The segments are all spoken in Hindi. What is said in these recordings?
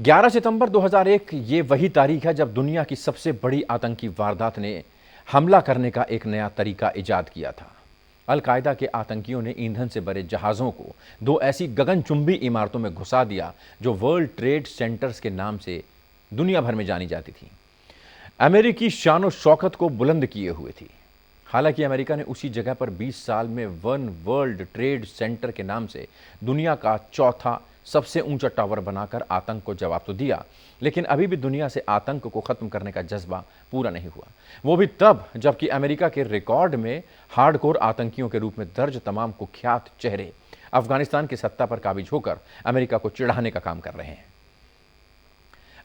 11 सितंबर 2001 ये वही तारीख है जब दुनिया की सबसे बड़ी आतंकी वारदात ने हमला करने का एक नया तरीका इजाद किया था। अल-कायदा के आतंकियों ने ईंधन से भरे जहाज़ों को दो ऐसी गगनचुंबी इमारतों में घुसा दिया जो वर्ल्ड ट्रेड सेंटर्स के नाम से दुनिया भर में जानी जाती थी। अमेरिकी शान शौकत को बुलंद किए हुए थी। हालांकि अमेरिका ने उसी जगह पर 20 साल में वन वर्ल्ड ट्रेड सेंटर के नाम से दुनिया का चौथा सबसे ऊंचा टावर बनाकर आतंक को जवाब तो दिया, लेकिन अभी भी दुनिया से आतंक को खत्म करने का जज्बा पूरा नहीं हुआ। वो भी तब जबकि अमेरिका के रिकॉर्ड में हार्डकोर आतंकियों के रूप में दर्ज तमाम कुख्यात चेहरे अफगानिस्तान की सत्ता पर काबिज होकर अमेरिका को चिढ़ाने का काम कर रहे हैं।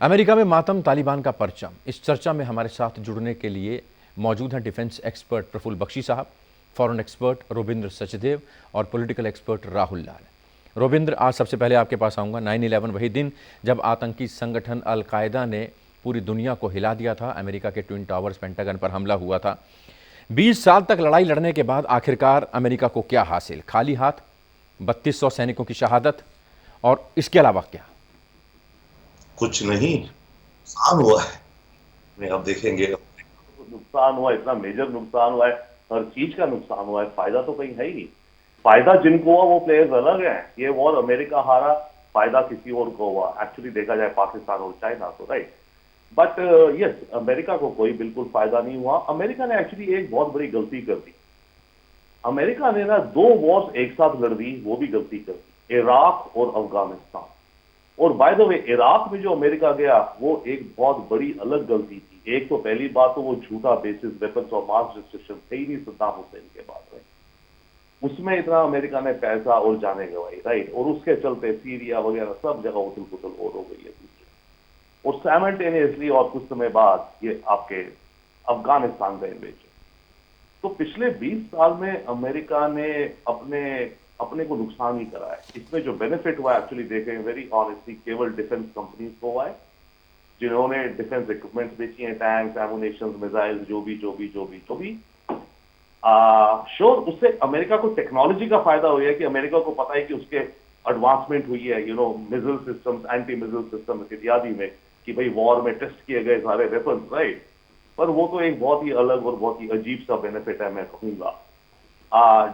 अमेरिका में मातम तालिबान का परचम, इस चर्चा में हमारे साथ जुड़ने के लिए मौजूद हैं डिफेंस एक्सपर्ट प्रफुल्ल बख्शी साहब, फॉरेन एक्सपर्ट रोबिंद्र सचदेव और पॉलिटिकल एक्सपर्ट राहुल लाल। रोबिंद्र, आज सबसे पहले आपके पास आऊँगा। 9/11 वही दिन जब आतंकी संगठन अल-कायदा ने पूरी दुनिया को हिला दिया था। अमेरिका के ट्विन टावर्स, पेंटागन पर हमला हुआ था। 20 साल तक लड़ाई लड़ने के बाद आखिरकार अमेरिका को क्या हासिल? खाली हाथ, 3200 सैनिकों की शहादत, और इसके अलावा क्या? कुछ नहीं, नुकसान हुआ है। मैं अब देखेंगे, नुकसान हुआ, इतना मेजर नुकसान हुआ है, हर चीज का नुकसान हुआ है। फायदा तो कहीं है ही नहीं। फायदा जिनको हुआ वो प्लेयर्स अलग हैं। ये वॉर अमेरिका हारा, फायदा किसी और को हुआ। एक्चुअली देखा जाए पाकिस्तान और चाइना तो, राइट। बट यस, अमेरिका को कोई बिल्कुल फायदा नहीं हुआ। अमेरिका ने एक्चुअली एक बहुत बड़ी गलती कर दी। अमेरिका ने ना 2 वॉर्स एक साथ लड़ दी, वो भी गलती कर दी, इराक और अफगानिस्तान। और बाय द वे, इराक में जो अमेरिका गया वो एक बहुत बड़ी अलग गलती थी। एक तो पहली बात तो वो झूठा बेसिस वेपन्स और मास डिस्ट्रक्शन थे ही नहीं सद्दाम हुसैन के बाद, राइट। उसमें इतना अमेरिका ने पैसा और जाने गवाई, राइट। और उसके चलते सीरिया वगैरह सब जगह उथल पुथल और हो गई है दूसरी। और साइमल्टेनियसली और कुछ समय बाद ये आपके अफगानिस्तान का इन्वेजन। तो पिछले 20 साल में अमेरिका ने अपने को नुकसान ही करा है। इसमें जो बेनिफिट हुआ एक्चुअली देखें वेरी ऑनेस्टली केवल डिफेंस कंपनीज को हुआ है, जिन्होंने डिफेंस इक्विपमेंट्स बेची हैं, टैंक्स, एमुनेशन, मिसाइल, जो भी। श्योर, उससे अमेरिका को टेक्नोलॉजी का फायदा हुआ है कि अमेरिका को पता है कि उसके एडवांसमेंट हुई है, missile systems, anti missile systems इत्यादि में, कि भाई वॉर में टेस्ट किए गए सारे वेपन्स, राइट। पर वो तो एक बहुत ही अलग और बहुत ही अजीब सा बेनिफिट है, मैं कहूंगा।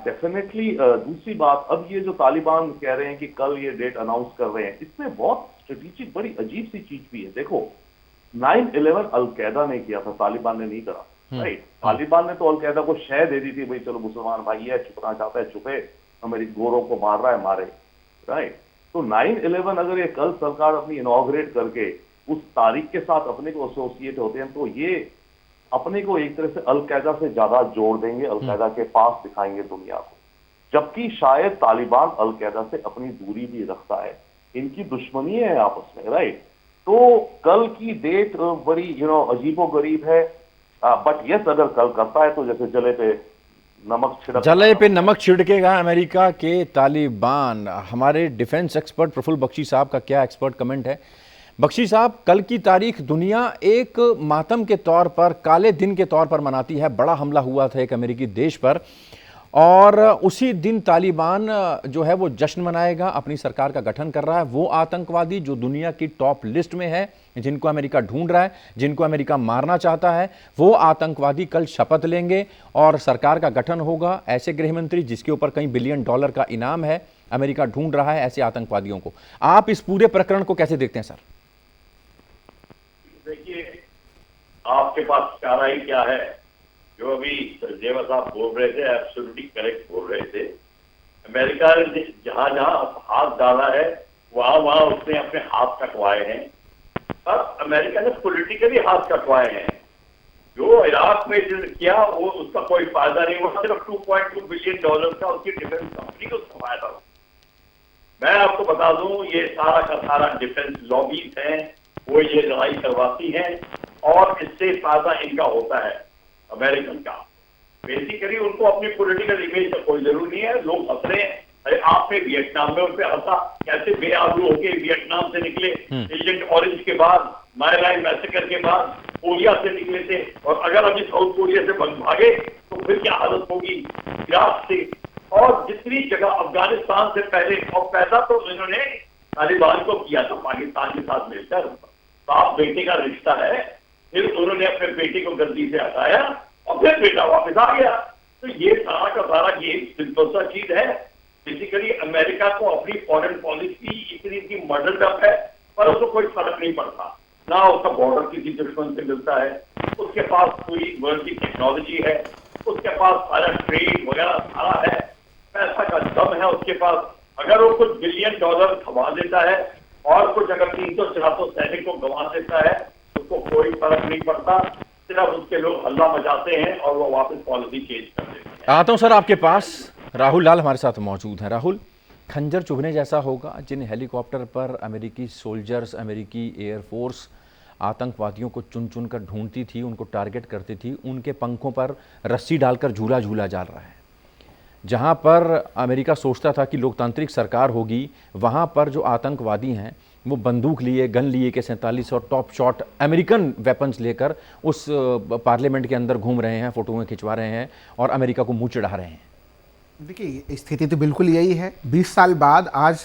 डेफिनेटली दूसरी बात, अब ये जो तालिबान कह रहे हैं कि कल ये डेट अनाउंस कर रहे हैं, इसमें बहुत स्ट्रेटेजिक बड़ी अजीब सी चीज भी है। देखो, 9/11 अल-कायदा ने किया था, तालिबान ने नहीं करा, राइट। तालिबान ने तो अल-कायदा को शय दे दी थी, भाई चलो मुसलमान भाई है, छुपना चाहता है छुपे, हमारी गोरों को मार रहा है मारे, राइट। तो 9/11 अगर ये कल सरकार अपनी इनॉग्रेट करके उस तारीख के साथ अपने को एसोसिएट होते हैं, तो ये अपने को एक तरह से अल-कायदा से ज्यादा जोड़ देंगे, अल-कायदा के पास दिखाएंगे दुनिया को। जबकि शायद तालिबान अल-कायदा से अपनी दूरी भी रखता है, इनकी दुश्मनी है आपस में, राइट। तो कल की डेट बड़ी अजीबो गरीब है। बट यस, अगर कल करता है तो जैसे जले पे नमक छिड़केगा अमेरिका के तालिबान। हमारे डिफेंस एक्सपर्ट प्रफुल्ल बख्शी साहब का क्या एक्सपर्ट कमेंट है? बख्शी साहब, कल की तारीख दुनिया एक मातम के तौर पर, काले दिन के तौर पर मनाती है। बड़ा हमला हुआ था एक अमेरिकी देश पर, और उसी दिन तालिबान जो है वो जश्न मनाएगा, अपनी सरकार का गठन कर रहा है। वो आतंकवादी जो दुनिया की टॉप लिस्ट में है, जिनको अमेरिका ढूंढ रहा है, जिनको अमेरिका मारना चाहता है, वो आतंकवादी कल शपथ लेंगे और सरकार का गठन होगा। ऐसे गृहमंत्री जिसके ऊपर कई बिलियन डॉलर का इनाम है, अमेरिका ढूंढ रहा है ऐसे आतंकवादियों को। आप इस पूरे प्रकरण को कैसे देखते हैं सर? देखिए, आपके पास चारा ही क्या है। जो अभी जेवा साहब बोल रहे थे, एब्सोल्युटली करेक्ट बोल रहे थे। अमेरिका ने जहां जहां हाथ डाला है, वहां वहां उसने अपने हाथ कटवाए हैं। अब अमेरिका ने पॉलिटिकली हाथ कटवाए हैं। जो इराक में जो किया वो उसका कोई फायदा नहीं हुआ, सिर्फ $2.2 बिलियन का उसकी डिफेंस कंपनी को उसका फायदा हुआ। मैं आपको बता दूं, ये सारा का सारा डिफेंस लॉबीज हैं, वो ये लड़ाई करवाती हैं, और इससे फायदा इनका होता है अमेरिकन का। बेसिकली उनको अपनी पॉलिटिकल इमेज का कोई जरूर नहीं है। लोग हंस रहे हैं, अरे आपने वियतनाम में उन पर हंसा, कैसे बेआबरू होके वियतनाम से निकले, एजेंट ऑरेंज के बाद, माय लाइन मैसेकर के बाद कोरिया से निकले थे, और अगर अभी साउथ कोरिया से भागे तो फिर क्या हालत होगी इराक से, और जितनी जगह अफगानिस्तान से पहले। और पैदा तो इन्होंने तालिबान को किया था पाकिस्तान के साथ मिलकर, बाप बेटे का रिश्ता है, फिर उन्होंने अपने बेटे को गद्दी से हटाया और फिर बेटा वापस आ गया। तो ये सारा का सारा गेम सिंपल सा चीज है। बेसिकली अमेरिका को अपनी फॉरेन पॉलिसी इतनी की मॉडर्न अप है, पर उसको कोई फर्क नहीं पड़ता ना, उसका बॉर्डर किसी दुश्मन से मिलता है, उसके पास कोई वर्ल्ड की टेक्नोलॉजी है, उसके पास सारा ट्रेड वगैरह सारा है, पैसा का दम है उसके पास। अगर वो कुछ बिलियन डॉलर खवा देता है और कुछ अगर 300-400 सैनिक को गंवा देता है, उसको कोई फर्क नहीं पड़ता, सिर्फ उसके लोग हल्ला मचाते हैं और वो वापस पॉलिसी चेंज कर देते हैं। आता हूं सर आपके पास, राहुल लाल हमारे साथ मौजूद हैं। राहुल, खंजर चुभने जैसा होगा जिन हेलीकॉप्टर पर अमेरिकी सोल्जर्स, अमेरिकी एयरफोर्स आतंकवादियों को चुन चुन कर ढूंढती थी, उनको टारगेट करती थी, उनके पंखों पर रस्सी डालकर झूला झूला जा रहा है। जहां पर अमेरिका सोचता था कि लोकतांत्रिक सरकार होगी, वहां पर जो आतंकवादी हैं वो बंदूक लिए, गन लिए के 47 और टॉप शॉट अमेरिकन वेपन्स लेकर उस पार्लियामेंट के अंदर घूम रहे हैं, फोटोएं खिंचवा रहे हैं और अमेरिका को मुंह चिढ़ा रहे हैं। देखिए, स्थिति तो बिल्कुल यही है। 20 साल बाद आज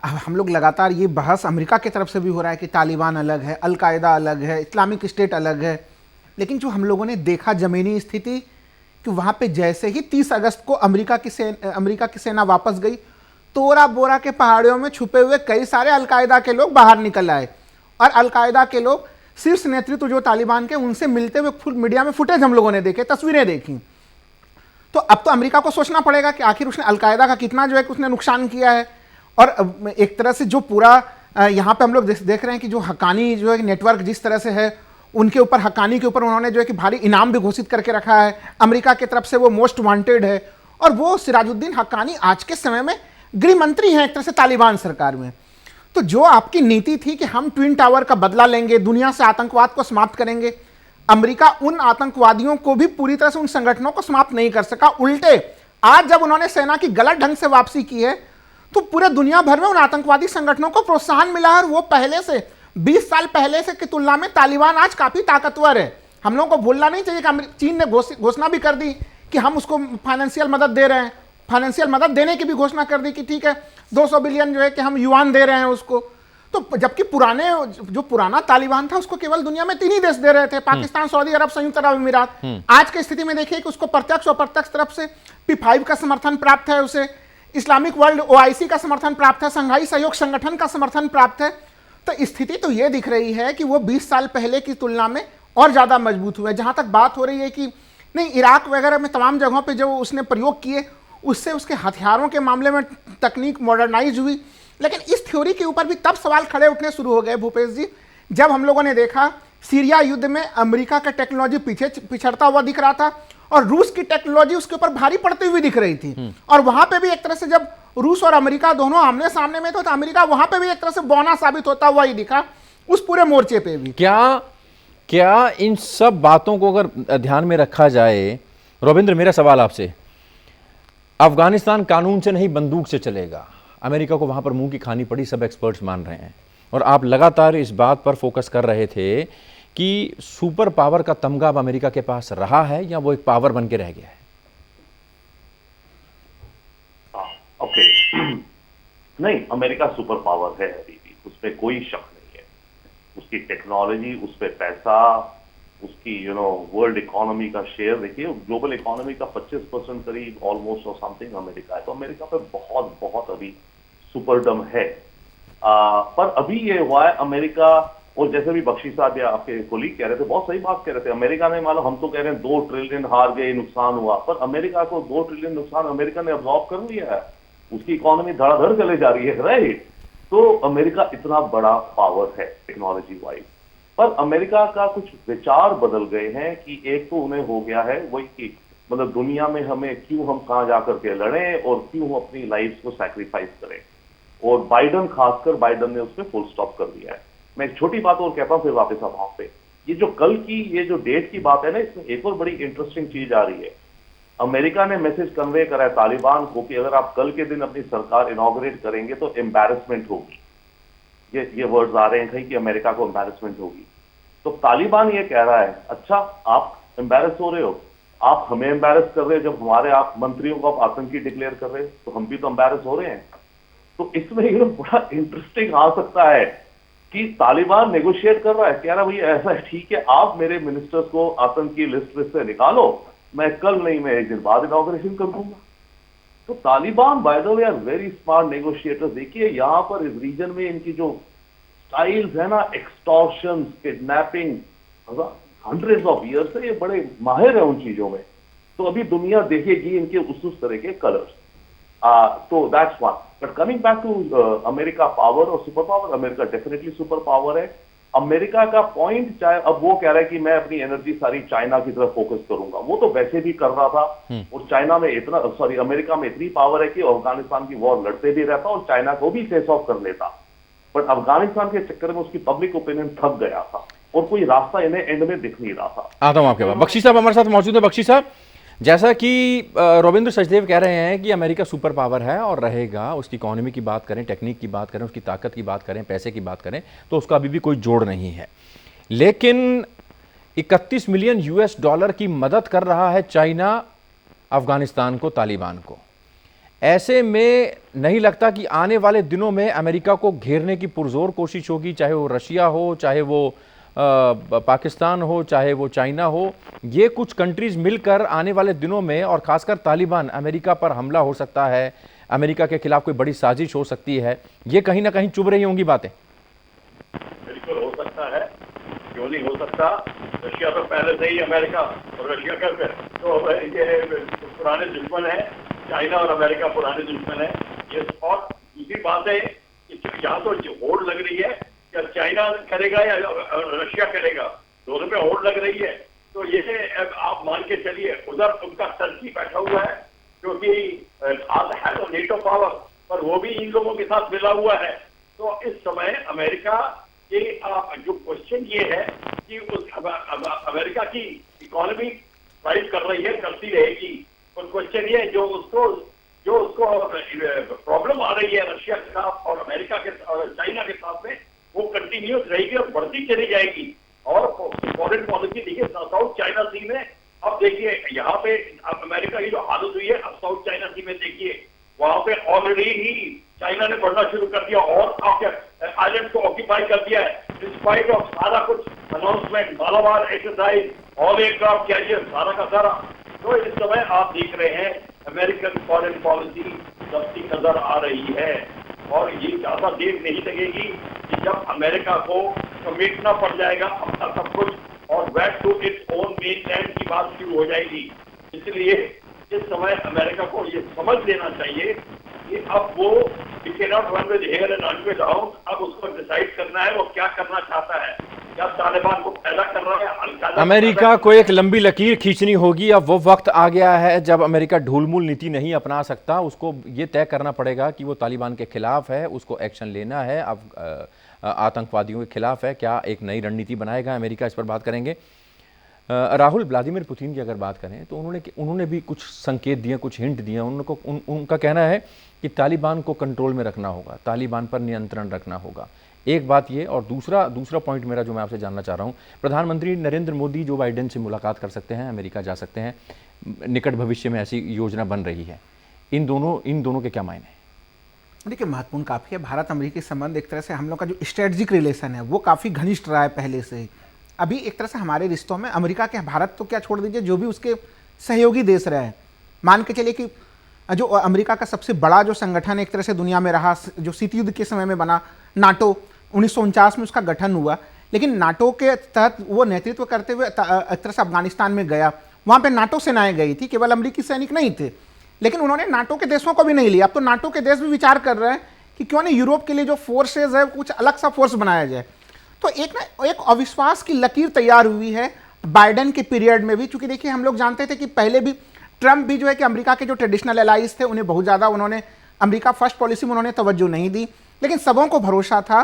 हम लोग लगातार ये बहस अमेरिका की तरफ से भी हो रहा है कि तालिबान अलग है, अलकायदा अलग है, इस्लामिक स्टेट अलग है, लेकिन जो हम लोगों ने देखा ज़मीनी स्थिति कि वहाँ पे जैसे ही 30 अगस्त को अमेरिका की सेना वापस गई, तोरा बोरा के पहाड़ियों में छुपे हुए कई सारे अलकायदा के लोग बाहर निकल आए और अलकायदा के लोग शीर्ष नेतृत्व जो तालिबान के, उनसे मिलते हुए मीडिया में फुटेज हम लोगों ने देखे, तस्वीरें देखी। तो अब तो अमेरिका को सोचना पड़ेगा कि आखिर उसने अलकायदा का कितना जो है कि उसने नुकसान किया है। और एक तरह से जो पूरा यहाँ पे हम लोग देख रहे हैं कि जो हक्कानी जो है नेटवर्क जिस तरह से है, उनके ऊपर, हक्कानी के ऊपर उन्होंने जो है कि भारी इनाम भी घोषित करके रखा है। अमेरिका की तरफ से वो मोस्ट वांटेड है और वो सिराजुद्दीन हक्कानी आज के समय में गृह मंत्री हैं एक तरह से तालिबान सरकार में। तो जो आपकी नीति थी कि हम ट्विन टावर का बदला लेंगे, दुनिया से आतंकवाद को समाप्त करेंगे, अमेरिका उन आतंकवादियों को भी पूरी तरह से, उन संगठनों को समाप्त नहीं कर सका। उल्टे आज जब उन्होंने सेना की गलत ढंग से वापसी की है तो पूरे दुनिया भर में उन आतंकवादी संगठनों को प्रोत्साहन मिला है और वो पहले से 20 साल पहले से की तुलना में तालिबान आज काफी ताकतवर है। हम लोगों को भूलना नहीं चाहिए कि चीन ने घोषणा भी कर दी कि हम उसको फाइनेंशियल मदद दे रहे हैं, फाइनेंशियल मदद देने की भी घोषणा कर दी कि ठीक है 200 बिलियन जो है कि हम युआन दे रहे हैं उसको। तो जबकि पुराना तालिबान था उसको केवल दुनिया में 3 ही देश दे रहे थे, पाकिस्तान, सऊदी अरब, संयुक्त अरब अमीरात। आज की स्थिति में देखिए कि उसको प्रत्यक्ष और अप्रत्यक्ष तरफ से P5 का समर्थन प्राप्त है, उसे इस्लामिक वर्ल्ड OIC का समर्थन प्राप्त है, संघाई सहयोग संगठन का समर्थन प्राप्त है। तो स्थिति तो ये दिख रही है कि वो 20 साल पहले की तुलना में और ज्यादा मजबूत हुए। जहां तक बात हो रही है कि नहीं, इराक वगैरह में तमाम जगहों पे जो उसने प्रयोग किए उससे उसके हथियारों के मामले में तकनीक मॉडर्नाइज हुई, लेकिन इस थ्योरी के ऊपर भी तब सवाल खड़े उठने शुरू हो गए भूपेश जी, जब हम लोगों ने देखा सीरिया युद्ध में अमेरिका का टेक्नोलॉजी पिछड़ता हुआ दिख रहा था और रूस की टेक्नोलॉजी उसके ऊपर भारी पड़ती हुई दिख रही थी। और वहां पे भी एक तरह से जब रूस और अमेरिका दोनों आमने सामने में थे तो अमेरिका वहां पे भी एक तरह से बौना साबित होता हुआ ही दिखा उस पूरे मोर्चे पे भी। क्या इन सब बातों को अगर ध्यान में रखा जाए, रविंद्र, मेरा सवाल आपसे, अफगानिस्तान कानून से नहीं बंदूक से चलेगा, अमेरिका को वहां पर मुंह की खानी पड़ी, सब एक्सपर्ट्स मान रहे हैं, और आप लगातार इस बात पर फोकस कर रहे थे कि सुपर पावर का तमगा अब अमेरिका के पास रहा है या वो एक पावर बन के रह गया है? ओके, नहीं, अमेरिका सुपर पावर है अभी भी, उसमें कोई शक नहीं है। उसकी टेक्नोलॉजी, उस पर पैसा, उसकी वर्ल्ड इकोनॉमी का शेयर देखिए, ग्लोबल इकोनॉमी का 25% करीब ऑलमोस्ट और समथिंग अमेरिका है। तो अमेरिका पे बहुत बहुत अभी सुपरडम है। पर अभी ये हुआ है अमेरिका, और जैसे भी बख्शी साहब या आपके कोलीग कह रहे थे, बहुत सही बात कह rहे थे, अमेरिका ने, मानो हम तो कह रहे हैं 2 ट्रिलियन हार गए, नुकसान हुआ, पर अमेरिका को 2 ट्रिलियन नुकसान अमेरिका ने अब्जॉर्ब कर लिया है, उसकी इकोनॉमी धड़ाधड़ चले जा रही है, राइट। तो अमेरिका इतना बड़ा पावर है टेक्नोलॉजी वाइज, पर अमेरिका का कुछ विचार बदल गए हैं कि एक तो उन्हें हो गया है वही कि मतलब दुनिया में हमें क्यों, हम कहां जाकर के लड़ें और क्यों अपनी लाइफ को सैक्रिफाइस करें, और बाइडन, खासकर बाइडन ने उसमें फुल स्टॉप कर दिया है। मैं एक छोटी बात और कहता हूं फिर वापस अब वहां पे, ये जो कल की ये जो डेट की बात है ना, इसमें एक और बड़ी इंटरेस्टिंग चीज आ रही है। अमेरिका ने मैसेज कन्वे करा है तालिबान को कि अगर आप कल के दिन अपनी सरकार इनॉग्रेट करेंगे तो एम्बैरेसमेंट होगी। ये वर्ड्स आ रहे हैं कहीं कि अमेरिका को एम्बैरेसमेंट होगी। तो तालिबान ये कह रहा है, अच्छा आप एम्बैरेस हो रहे हो, आप हमें एम्बैरेस कर रहे हो, जब हमारे आप मंत्रियों को आप आतंकी डिक्लेयर कर रहे हो तो हम भी तो एम्बैरेस हो रहे हैं। तो इसमें ये बड़ा इंटरेस्टिंग आ सकता है कि तालिबान नेगोशिएट कर रहा है, कह रहा है भैया ऐसा है, ठीक है, आप मेरे मिनिस्टर्स को आतंकी लिस्ट से निकालो, मैं कल नहीं, मैं एक दिन बाद इनॉग्रेशन कर दूंगा। तो Taliban by the way are very smart negotiators. देखिए यहां पर इस रीजन में इनकी जो स्टाइल्स है ना, extortion, kidnapping, hundreds of years से ये बड़े माहिर है उन चीजों में। तो अभी दुनिया देखेगी इनके उस तरह के कलर्स। तो that's one. But coming back to America power और super power, America definitely super power है। अमेरिका का पॉइंट, चाहे अब वो कह रहा है कि मैं अपनी एनर्जी सारी चाइना की तरफ फोकस करूंगा, वो तो वैसे भी कर रहा था। और चाइना में इतना, सॉरी, अमेरिका में इतनी पावर है कि अफगानिस्तान की वॉर लड़ते भी रहता और चाइना को भी फेस ऑफ कर लेता। बट अफगानिस्तान के चक्कर में उसकी पब्लिक ओपिनियन थक गया था और कोई रास्ता इन्हें एंड में दिख नहीं रहा था। आता हूं आपके पास। बख्शी साहब हमारे साथ मौजूद है। बख्शी साहब, जैसा कि रविंद्र सचदेव कह रहे हैं कि अमेरिका सुपर पावर है और रहेगा, उसकी इकोनॉमी की बात करें, टेक्निक की बात करें, उसकी ताकत की बात करें, पैसे की बात करें, तो उसका अभी भी कोई जोड़ नहीं है। लेकिन 31 मिलियन यूएस डॉलर की मदद कर रहा है चाइना अफगानिस्तान को, तालिबान को। ऐसे में नहीं लगता कि आने वाले दिनों में अमेरिका को घेरने की पुरजोर कोशिश होगी, चाहे वो रशिया हो, चाहे वो पाकिस्तान हो, चाहे वो चाइना हो, ये कुछ कंट्रीज मिलकर आने वाले दिनों में, और खासकर तालिबान, अमेरिका पर हमला हो सकता है, अमेरिका के खिलाफ कोई बड़ी साजिश हो सकती है, ये कहीं ना कहीं चुभ रही होंगी बातें। बिल्कुल हो सकता है, क्यों नहीं हो सकता। रशिया तो पहले से ही अमेरिका और रशिया का तो ये पुराने दुश्मन है, चाइना और अमेरिका पुराने दुश्मन है ये। और दूसरी बात है कि यहाँ तो होड़ लग रही है, या चाइना करेगा या रशिया करेगा, दोनों पे होड़ लग रही है। तो ये आप मान के चलिए, उधर उनका टर्की बैठा हुआ है क्योंकि है तो नेटो पावर, पर वो भी इन लोगों के साथ मिला हुआ है। तो इस समय अमेरिका के जो क्वेश्चन ये है कि उस अमेरिका की इकोनॉमी फाइट कर रही है, करती रहेगी। और क्वेश्चन ये जो उसको प्रॉब्लम आ रही है रशिया के साथ और अमेरिका के और चाइना के साथ में, वो कंटिन्यूस रहेगी और बढ़ती चली जाएगी। और फॉरेन पॉलिसी देखिए साउथ चाइना सी में, अब देखिए यहाँ पे अब अमेरिका की जो हालत हुई है, अब साउथ चाइना सी में देखिए वहां पे ऑलरेडी ही चाइना ने बढ़ना शुरू कर दिया और आइलैंड को ऑक्यूपाई कर दिया है, इंस्पाइट ऑफ सारा कुछ announcement, Malabar exercise, all aircraft carrier, सारा का सारा। तो इस समय आप देख रहे हैं अमेरिकन फॉरेन पॉलिसी दबती नजर आ रही है। और ये ज्यादा देर नहीं लगेगी कि जब अमेरिका को समेटना पड़ जाएगा अपना सब कुछ और back to its own mainland की बात शुरू हो जाएगी। इसलिए इस समय अमेरिका को ये समझ लेना चाहिए कि अब वो cannot run with hair and run with hounds। अब उसको डिसाइड करना है वो क्या करना चाहता है, क्या तालिबान को पैदा कर रहा है, अमेरिका को एक लंबी लकीर खींचनी होगी। अब वो वक्त आ गया है जब अमेरिका ढूलमूल नीति नहीं अपना सकता, उसको ये तय करना पड़ेगा कि वो तालिबान के खिलाफ है, उसको एक्शन लेना है, अब आतंकवादियों के खिलाफ है, क्या एक नई रणनीति बनाएगा अमेरिका, इस पर बात करेंगे। राहुल, व्लादिमीर पुतिन की अगर बात करें तो उन्होंने भी कुछ संकेत दिए, कुछ हिंट दिए। उनका कहना है कि तालिबान को कंट्रोल में रखना होगा, तालिबान पर नियंत्रण रखना होगा। एक बात ये, और दूसरा पॉइंट मेरा जो मैं आपसे जानना चाह रहा हूँ, प्रधानमंत्री नरेंद्र मोदी जो बाइडेन से मुलाकात कर सकते हैं, अमेरिका जा सकते हैं, निकट भविष्य में ऐसी योजना बन रही है। इन दोनों के क्या मायने हैं? देखिए, महत्वपूर्ण काफ़ी है। भारत अमेरिकी संबंध एक तरह से हम लोग का जो स्ट्रेटजिक रिलेशन है वो काफ़ी घनिष्ठ रहा है पहले से ही। अभी एक तरह से हमारे रिश्तों में अमेरिका के, भारत तो क्या छोड़ दीजिए, जो भी उसके सहयोगी देश रहे हैं, मान के चलिए कि जो अमेरिका का सबसे बड़ा जो संगठन एक तरह से दुनिया में रहा, जो शीत युद्ध के समय में बना, नाटो, 1949 में उसका गठन हुआ। लेकिन नाटो के तहत वो नेतृत्व करते हुए एक तरह से अफगानिस्तान में गया, वहाँ पे नाटो सेनाएं गई थी, केवल अमेरिकी सैनिक नहीं थे। लेकिन उन्होंने नाटो के देशों को भी नहीं लिया। अब तो नाटो के देश भी विचार कर रहे हैं कि क्यों नहीं यूरोप के लिए जो फोर्सेज है कुछ अलग सा फोर्स बनाया जाए। तो एक अविश्वास की लकीर तैयार हुई है बाइडेन के पीरियड में भी। चूंकि देखिए, हम लोग जानते थे कि पहले भी ट्रंप भी जो है कि अमेरिका के जो ट्रेडिशनल एलाइज थे उन्हें बहुत ज़्यादा उन्होंने अमेरिका फर्स्ट पॉलिसी में उन्होंने तवज्जो नहीं दी। लेकिन सबों को भरोसा था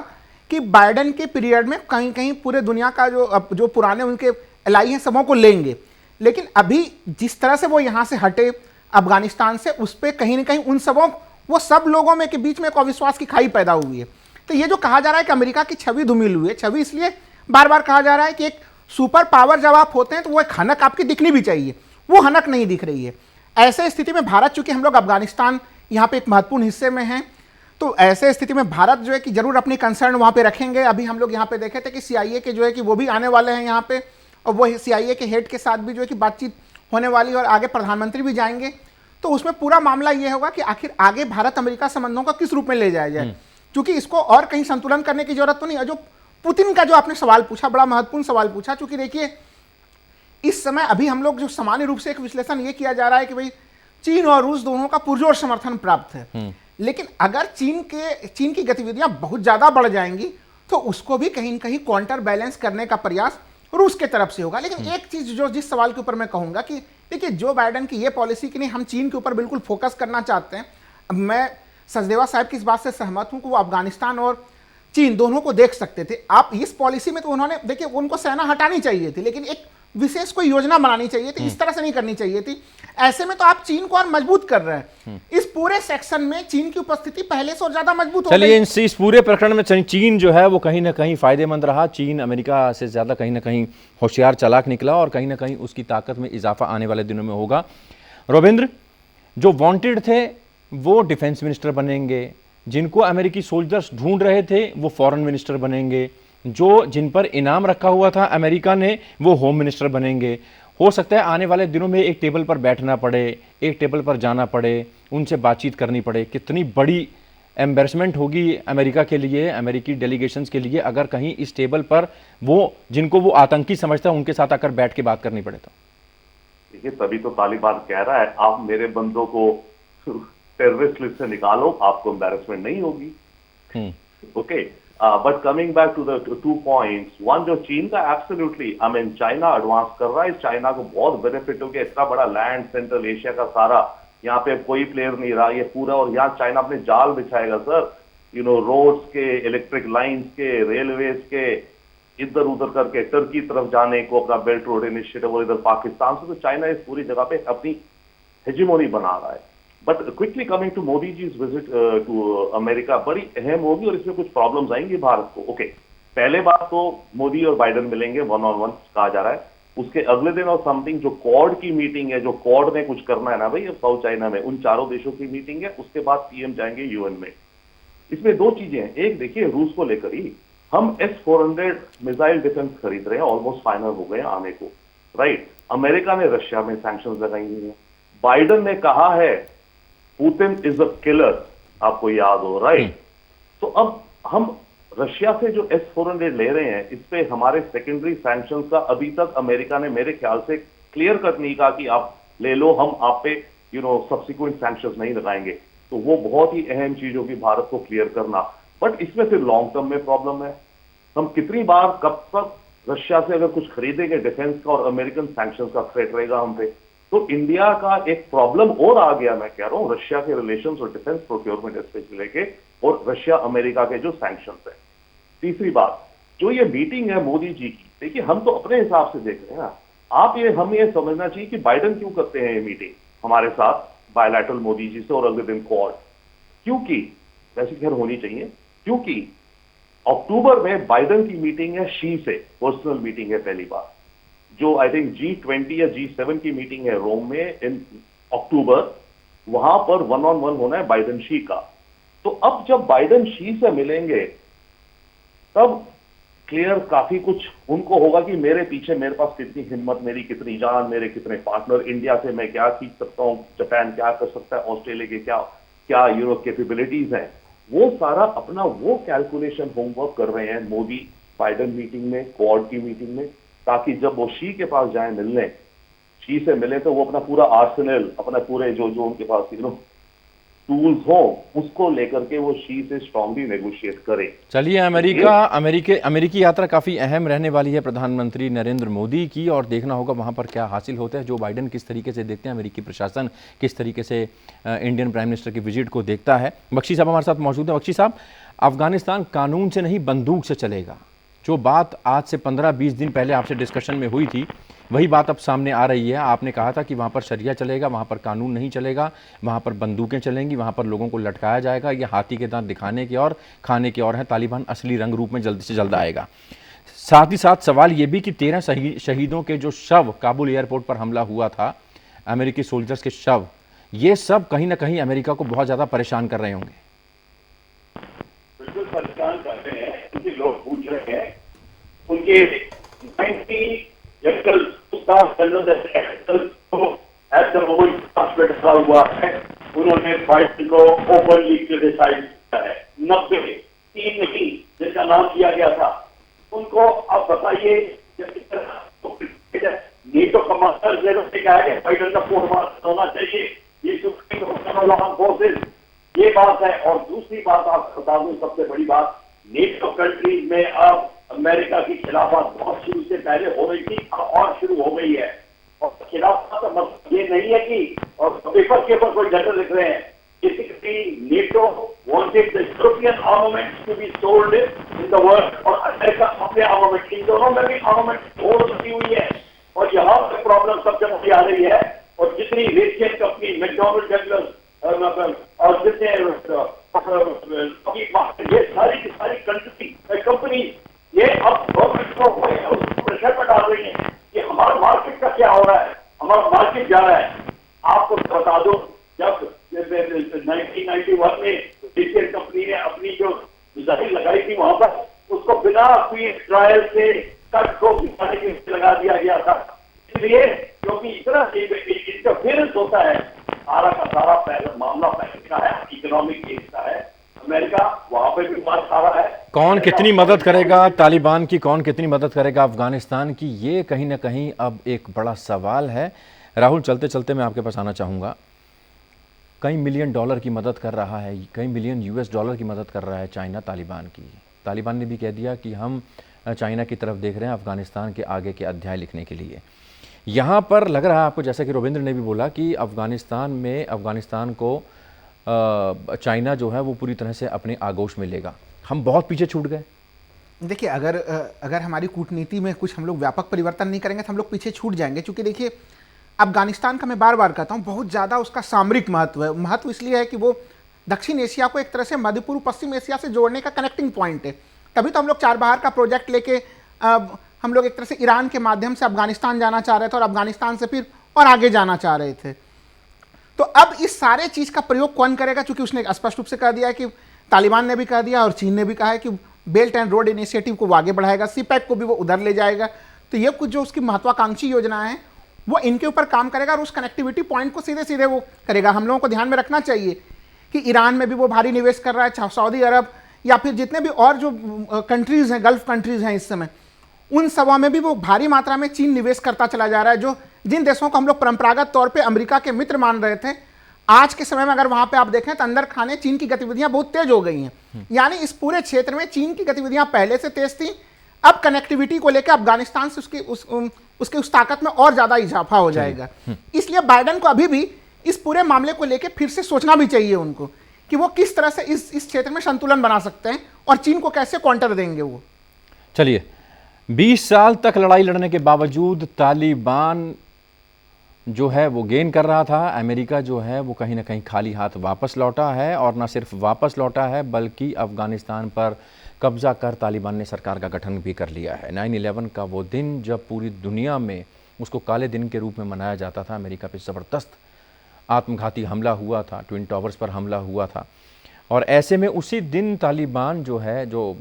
कि बाइडेन के पीरियड में कहीं कहीं पूरे दुनिया का जो पुराने उनके एलाई हैं सबों को लेंगे। लेकिन अभी जिस तरह से वो यहाँ से हटे अफगानिस्तान से, उस पर कहीं ना कहीं उन सबों वो सब लोगों में के बीच में एक अविश्वास की खाई पैदा हुई है। तो ये जो कहा जा रहा है कि अमेरिका की छवि धूमिल हुई है, छवि इसलिए बार बार कहा जा रहा है कि एक सुपर पावर जब आप होते हैं तो वो एक हनक आपकी दिखनी भी चाहिए, वो हनक नहीं दिख रही है। ऐसे स्थिति में भारत, चूंकि हम लोग अफगानिस्तान यहाँ पे एक महत्वपूर्ण हिस्से में हैं, तो ऐसे स्थिति में भारत जो है कि जरूर अपनी कंसर्न वहां पे रखेंगे। अभी हम लोग यहाँ पे देखे थे कि CIA के जो है कि वो भी आने वाले हैं यहाँ पे, और वो CIA के हेड के साथ भी जो है कि बातचीत होने वाली है, और आगे प्रधानमंत्री भी जाएंगे। तो उसमें पूरा मामला ये होगा कि आखिर आगे भारत अमेरिका संबंधों का किस रूप में ले जाया जाए, क्योंकि इसको और कहीं संतुलन करने की जरूरत तो नहीं है। जो पुतिन का जो आपने सवाल पूछा, बड़ा महत्वपूर्ण सवाल पूछा, क्योंकि देखिए इस समय अभी हम लोग जो सामान्य रूप से एक विश्लेषण ये किया जा रहा है कि भाई चीन और रूस दोनों का पुरजोर समर्थन प्राप्त है, लेकिन अगर चीन की गतिविधियां बहुत ज्यादा बढ़ जाएंगी तो उसको भी कहीं न कहीं काउंटर बैलेंस करने का प्रयास रूस के तरफ से होगा। लेकिन एक चीज जो जिस सवाल के ऊपर मैं कहूंगा कि देखिए जो बाइडेन की ये पॉलिसी कि नहीं हम चीन के ऊपर बिल्कुल फोकस करना चाहते हैं, अब मैं सचदेवा साहब की इस बात से सहमत हूं कि वो अफगानिस्तान और चीन दोनों को देख सकते थे। आप इस पॉलिसी में तो उन्होंने देखिए उनको सेना हटानी चाहिए थी, लेकिन एक विशेष कोई योजना बनानी चाहिए थी, इस तरह से नहीं करनी चाहिए थी। ऐसे में तो आप चीन को और मजबूत कर रहे हैं। इस पूरे सेक्शन में चीन की उपस्थिति पहले से और ज्यादा मजबूत हो गई। चलिए इस पूरे प्रकरण में चीन जो है वो कहीं ना कहीं फायदेमंद रहा। चीन अमेरिका से ज्यादा कहीं ना कहीं होशियार चालाक निकला और कहीं ना कहीं उसकी ताकत में इजाफा आने वाले दिनों में होगा। रविंद्र, जो वांटेड थे वो डिफेंस मिनिस्टर बनेंगे, जिनको अमेरिकी सोल्जर्स ढूंढ रहे थे वो फॉरेन मिनिस्टर बनेंगे, जो जिन पर इनाम रखा हुआ था अमेरिका ने वो होम मिनिस्टर बनेंगे। हो सकता है आने वाले दिनों में एक टेबल पर बैठना पड़े, एक टेबल पर जाना पड़े, उनसे बातचीत करनी पड़े। कितनी बड़ी एम्बेरसमेंट होगी अमेरिका के लिए, अमेरिकी डेलीगेशंस के लिए, अगर कहीं इस टेबल पर वो जिनको वो आतंकी समझता है उनके साथ आकर बैठ के बात करनी पड़े तो। देखिए तभी तो तालिबान कह रहा है आप मेरे बंदों को टेररिस्ट लिस्ट से निकालो, आपको एम्बेरसमेंट नहीं होगी। Okay, but coming back to the 2 points, one जो चीन का absolutely I mean China advance कर रहा है, चाइना को बहुत बेनिफिट हो गया, इतना बड़ा लैंड सेंट्रल एशिया का सारा, यहाँ पे कोई प्लेयर नहीं रहा ये पूरा, और यहाँ चाइना अपने जाल बिछाएगा सर, यू नो रोड्स के, इलेक्ट्रिक लाइंस के, रेलवेज के, इधर उधर करके टर्की तरफ जाने को अपना बेल्ट रोड इनिशिएटिव, और इधर पाकिस्तान से, तो चाइना इस पूरी जगह पे अपनी हेजिमोनी बना रहा है। But quickly coming to Modi ji visit to America, बड़ी अहम होगी और इसमें कुछ प्रॉब्लम्स आएंगी भारत को। ओके, पहले बात तो मोदी और बाइडेन मिलेंगे 1-on-1 कहा जा रहा है, उसके अगले दिन और समथिंग जो क्वाड की मीटिंग है, जो क्वाड ने कुछ करना है ना भाई साउथ चाइना में, उन चारों देशों की मीटिंग है, उसके बाद पीएम जाएंगे यूएन में। इसमें 2 चीजें हैं, एक देखिए रूस को लेकर ही हम S-400 मिसाइल डिफेंस खरीद रहे हैं, ऑलमोस्ट फाइनल हो गए आने को, राइट। अमेरिका ने रशिया में सैंक्शंस लगाई हुई हैं, बाइडेन ने कहा है पुतिन इज अ किलर, आपको याद हो, राइट। तो अब हम रशिया से जो S-400 ले रहे हैं, इस पे हमारे सेकेंडरी सैंक्शंस का अभी तक अमेरिका ने मेरे ख्याल से क्लियर कट नहीं कहा कि आप ले लो, हम आप पे यू नो सब्सिक्वेंट सैंक्शंस नहीं लगाएंगे। तो वो बहुत ही अहम चीज होगी भारत को क्लियर करना। बट इसमें फिर लॉन्ग टर्म में प्रॉब्लम है, हम कितनी बार कब तक रशिया से अगर कुछ खरीदेंगे डिफेंस का और अमेरिकन सैंक्शंस का थ्रेट रहेगा हम पे। तो इंडिया का एक प्रॉब्लम और आ गया, मैं कह रहा हूं, रशिया के रिलेशंस और डिफेंस प्रोक्योरमेंट स्पेशली लेके, और रशिया अमेरिका के जो सैंक्शंस है। तीसरी बात, जो ये मीटिंग है मोदी जी की, देखिए हम तो अपने हिसाब से देख रहे हैं ना, हम ये समझना चाहिए कि बाइडेन क्यों करते हैं ये मीटिंग हमारे साथ बायलैटरल मोदी जी से और अगले दिन क्वाड, क्योंकि वैसे खैर होनी चाहिए, क्योंकि अक्टूबर में बाइडेन की मीटिंग है शी से, पर्सनल मीटिंग है पहली बार, जो आई थिंक G20 या G7 की मीटिंग है रोम में इन अक्टूबर, वहां पर 1-on-1 होना है बाइडेन शी का। तो अब जब बाइडेन शी से मिलेंगे तब क्लियर काफी कुछ उनको होगा कि मेरे पीछे मेरे पास कितनी हिम्मत, मेरी कितनी जान, मेरे कितने पार्टनर, इंडिया से मैं क्या सीख सकता हूं, जापान क्या कर सकता है, ऑस्ट्रेलिया के क्या क्या यूरोप कैपेबिलिटीज हैं, वो सारा अपना वो कैलकुलेशन होमवर्क कर रहे हैं मोदी बाइडेन मीटिंग में, क्वाड की मीटिंग में, ताकि जब वो शी के पास जाए मिलने, शी से मिले तो वो अपना पूरा आर्सेनल, अपना पूरे जो उनके पास टूल्स हो, उसको लेकर के वो शी से स्ट्रांगली नेगोशिएट करे। चलिए, अमेरिकी यात्रा काफ़ी अहम रहने वाली है प्रधानमंत्री नरेंद्र मोदी की, और देखना होगा वहाँ पर क्या हासिल होता है। जो बाइडेन किस तरीके से देखते हैं, अमेरिकी प्रशासन किस तरीके से इंडियन प्राइम मिनिस्टर की विजिट को देखता है। बख्शी साहब हमारे साथ मौजूद हैं। बख्शी साहब, अफगानिस्तान कानून से नहीं बंदूक से चलेगा, जो बात आज से 15-20 दिन पहले आपसे डिस्कशन में हुई थी, वही बात अब सामने आ रही है। आपने कहा था कि वहाँ पर शरिया चलेगा, वहाँ पर कानून नहीं चलेगा, वहाँ पर बंदूकें चलेंगी, वहाँ पर लोगों को लटकाया जाएगा। ये हाथी के दांत दिखाने की और खाने की और है। तालिबान असली रंग रूप में जल्द से जल्द आएगा। साथ ही साथ सवाल ये भी कि 13 शहीदों के जो शव काबुल एयरपोर्ट पर हमला हुआ था, अमेरिकी सोल्जर्स के शव, ये सब कहीं ना कहीं अमेरिका को बहुत ज़्यादा परेशान कर रहे होंगे। बिल्कुल परेशान कर रहे हैं, क्योंकि लोग पूछ रहे हैं उनके 90 जनरल बैठा हुआ है, उन्होंने फाइट को ओपनली क्रिटिसाइज किया है। 90 3 नहीं जिनका नाम किया गया था, उनको अब बताइए नीटो कमांडर ने कहा है फाइटर का फोर्स होना चाहिए, ये सुप्रीम फोर्सेज, ये बात है। और दूसरी बात आपको बता दूं, सबसे बड़ी बात, नेटो कंट्रीज में अब अमेरिका की खिलाफत बहुत शुरू से पहले हो रही थी और शुरू हो गई है। और खिलाफत का मतलब ये नहीं है कि और पेपर के ऊपर कोई लेटर लिख रहे हैं, basically NATO wanted the European armaments to be sold in the world, और अमेरिका अपने आर्मामेंट, इन दोनों में भी आर्मामेंट होड़ बनी हुई है। और यहाँ पे प्रॉब्लम सबसे बड़ी आ रही है। और जितनी रेशियन कंपनी मैकडॉनल्ड डगलस और जितने ये सारी की सारी कंपनी ये अब गवर्नमेंट को प्रेशर पर डाल रही है कि हमारा मार्केट का क्या हो रहा है, हमारा मार्केट जा रहा है। आपको बता दो, जब 1991 में रेशियन कंपनी ने अपनी जो मिसाइल लगाई थी वहां पर, उसको बिना कोई ट्रायल से कट को बिठाने के लिए लगा दिया गया था। इसलिए क्योंकि इतना इंटरफेरेंस होता है, सारा का सारा मामला पैसे का है, इकोनॉमिक केस का है। अमेरिका वहां पे भी मार खा रहा है। कौन कितनी मदद करेगा तालिबान की, कौन कितनी मदद करेगा अफगानिस्तान की, ये कहीं ना कहीं अब एक बड़ा सवाल है। राहुल, चलते चलते मैं आपके पास आना चाहूँगा, कई मिलियन डॉलर की मदद कर रहा है, कई मिलियन US डॉलर की मदद कर रहा है चाइना तालिबान की। तालिबान ने भी कह दिया कि हम चाइना की तरफ देख रहे हैं अफगानिस्तान के आगे के अध्याय लिखने के लिए। यहाँ पर लग रहा है आपको, जैसा कि रविंद्र ने भी बोला, कि अफगानिस्तान को चाइना जो है वो पूरी तरह से अपने आगोश में लेगा। हम बहुत पीछे छूट गए। देखिए, अगर हमारी कूटनीति में कुछ हम लोग व्यापक परिवर्तन नहीं करेंगे तो हम लोग पीछे छूट जाएंगे। क्योंकि देखिए, अफगानिस्तान का मैं बार बार कहता हूँ, बहुत ज़्यादा उसका सामरिक महत्व है। महत्व इसलिए है कि वो दक्षिण एशिया को एक तरह से मध्य पूर्व पश्चिम एशिया से जोड़ने का कनेक्टिंग पॉइंट है। तभी तो हम लोग चार बहार का प्रोजेक्ट लेके हम लोग एक तरह से ईरान के माध्यम से अफगानिस्तान जाना चाह रहे थे और अफगानिस्तान से फिर और आगे जाना चाह रहे थे। तो अब इस सारे चीज़ का प्रयोग कौन करेगा? क्योंकि उसने स्पष्ट रूप से कह दिया है कि तालिबान ने भी कह दिया और चीन ने भी कहा है कि बेल्ट एंड रोड इनिशिएटिव को वो आगे बढ़ाएगा, सीपैक को भी वो उधर ले जाएगा। तो ये कुछ जो उसकी महत्वाकांक्षी योजना है वो इनके ऊपर काम करेगा और उस कनेक्टिविटी पॉइंट को सीधे सीधे वो करेगा। हम लोगों को ध्यान में रखना चाहिए कि ईरान में भी वो भारी निवेश कर रहा है, सऊदी अरब या फिर जितने भी और जो कंट्रीज़ हैं, गल्फ कंट्रीज़ हैं इस समय, उन सबों में भी वो भारी मात्रा में चीन निवेश करता चला जा रहा है। जो जिन देशों को हम लोग परंपरागत तौर पे अमेरिका के मित्र मान रहे थे, आज के समय में अगर वहां पे आप देखें तो अंदर खाने चीन की गतिविधियां बहुत तेज हो गई हैं। यानी इस पूरे क्षेत्र में चीन की गतिविधियां पहले से तेज थी, अब कनेक्टिविटी को लेकर अफगानिस्तान से उसकी उस ताकत में और ज्यादा इजाफा हो जाएगा। इसलिए बाइडेन को अभी भी इस पूरे मामले को लेकर फिर से सोचना भी चाहिए उनको कि वो किस तरह से इस क्षेत्र में संतुलन बना सकते हैं और चीन को कैसे काउंटर देंगे वो। चलिए, 20 साल तक लड़ाई लड़ने के बावजूद तालिबान जो है वो गेन कर रहा था। अमेरिका जो है वो कहीं ना कहीं खाली हाथ वापस लौटा है, और ना सिर्फ वापस लौटा है बल्कि अफगानिस्तान पर कब्जा कर तालिबान ने सरकार का गठन भी कर लिया है। 9/11 का वो दिन जब पूरी दुनिया में उसको काले दिन के रूप में मनाया जाता था, अमेरिका पे ज़बरदस्त आत्मघाती हमला हुआ था, ट्विन टावर्स पर हमला हुआ था। और ऐसे में उसी दिन तालिबान जो है, जो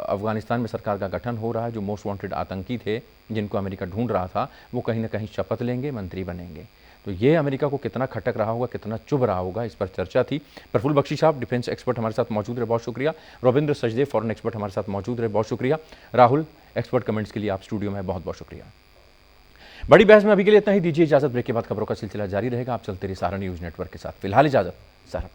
अफगानिस्तान में सरकार का गठन हो रहा है, जो मोस्ट वांटेड आतंकी थे जिनको अमेरिका ढूंढ रहा था, वो कहीं ना कहीं शपथ लेंगे, मंत्री बनेंगे। तो ये अमेरिका को कितना खटक रहा होगा, कितना चुभ रहा होगा, इस पर चर्चा थी। प्रफुल्ल बख्शी साहब, डिफेंस एक्सपर्ट, हमारे साथ मौजूद रहे, बहुत शुक्रिया। रविंद्र सचदेव, फॉरेन एक्सपर्ट, हमारे साथ मौजूद रहे, बहुत शुक्रिया। राहुल, एक्सपर्ट कमेंट्स के लिए आप स्टूडियो में, बहुत बहुत शुक्रिया। बड़ी बहस में अभी के लिए इतना ही, दीजिए इजाजत। ब्रेक के बाद खबरों का सिलसिला जारी रहेगा। आप चलते रहिए सहारा न्यूज़ नेटवर्क के साथ। फिलहाल इजाजत, सहारा।